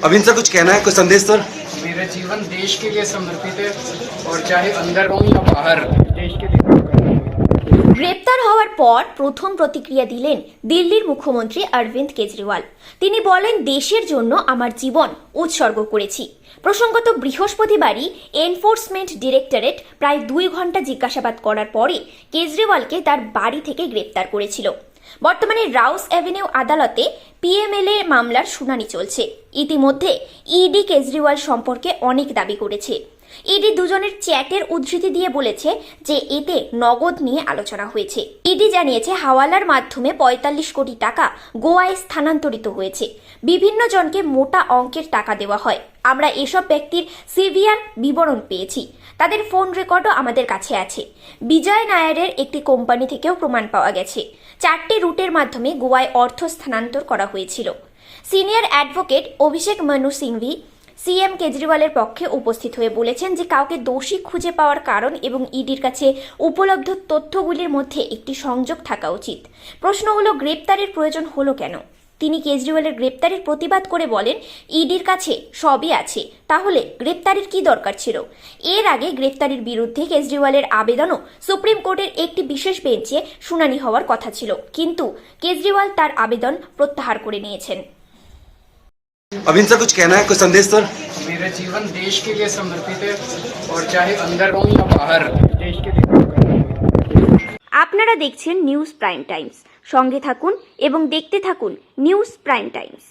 अब इनसे कुछ कहना है, कोई संदेश सर? मेरा जीवन देश के लिए समर्पित है और चाहे अंदर हूँ या बाहर देश के लिए काम करना है। গ্রেপ্তার হওয়ার পর প্রথম প্রতিক্রিয়া দিলেন দিল্লির মুখ্যমন্ত্রী অরবিন্দ কেজরিওয়াল। তিনি বলেন, দেশের জন্য আমার জীবন উৎসর্গ করেছি। প্রসঙ্গত বৃহস্পতিবারই এনফোর্সমেন্ট ডিরেক্টরেট প্রায় 2 ঘন্টা জিজ্ঞাসাবাদ করার পরে কেজরিওয়ালকে তার বাড়ি থেকে গ্রেপ্তার করেছিল। বর্তমানে রাউস অ্যাভিনিউ আদালতে পিএমএলএ মামলার শুনানি চলছে। ইতিমধ্যে ইডি কেজরিওয়াল সম্পর্কে অনেক দাবি করেছে। ইডি দুজনের চ্যাটের উদ্ধৃতি দিয়ে বলেছে যে এতে নগদ নিয়ে আলোচনা হয়েছে। ইডি জানিয়েছে হাওয়ালার মাধ্যমে 45 কোটি টাকা গোয়ায় স্থানান্তরিত হয়েছে। বিভিন্ন জনকে মোটা অঙ্কের টাকা দেওয়া হয়। আমরা এসব ব্যক্তির সিভিআর বিবরণ পেয়েছি। তাদের ফোন রেকর্ডও আমাদের কাছে আছে। বিজয় নায়ারের একটি কোম্পানি থেকেও প্রমাণ পাওয়া গেছে। 4টি রুটের মাধ্যমে গোয়ায় অর্থ স্থানান্তর করা হয়েছিল। Senior advocate Abhishek Manu Singhvi CM কেজরিওয়ালের পক্ষে উপস্থিত হয়ে বলেছেন যে কাউকে দোষী খুঁজে পাওয়ার কারণ এবং ইডির কাছে উপলব্ধ তথ্যগুলির মধ্যে একটি সংযোগ থাকা উচিত। প্রশ্ন হলো, গ্রেপ্তারের প্রয়োজন হলো কেন? তিনি কেজরিওয়ালের গ্রেপ্তারের প্রতিবাদ করে বলেন, ইডির কাছে সবই আছে, তাহলে গ্রেপ্তারের কি দরকার ছিল? এর আগে গ্রেপ্তারের বিরুদ্ধে কেজরিওয়ালের আবেদনও সুপ্রিম কোর্টের একটি বিশেষ বেঞ্চে শুনানি হওয়ার কথা ছিল, কিন্তু কেজরিওয়াল তার আবেদন প্রত্যাহার করে নিয়েছেন। अब इनसे कुछ कहना है, कोई संदेश सर? मेरा जीवन देश के लिए समर्पित है और चाहे अंदर हूँ या बाहर देश के लिए काम करना है। আপনারা দেখছেন নিউজ প্রাইম টাইমস। সঙ্গে থাকুন এবং দেখতে থাকুন নিউজ প্রাইম টাইমস।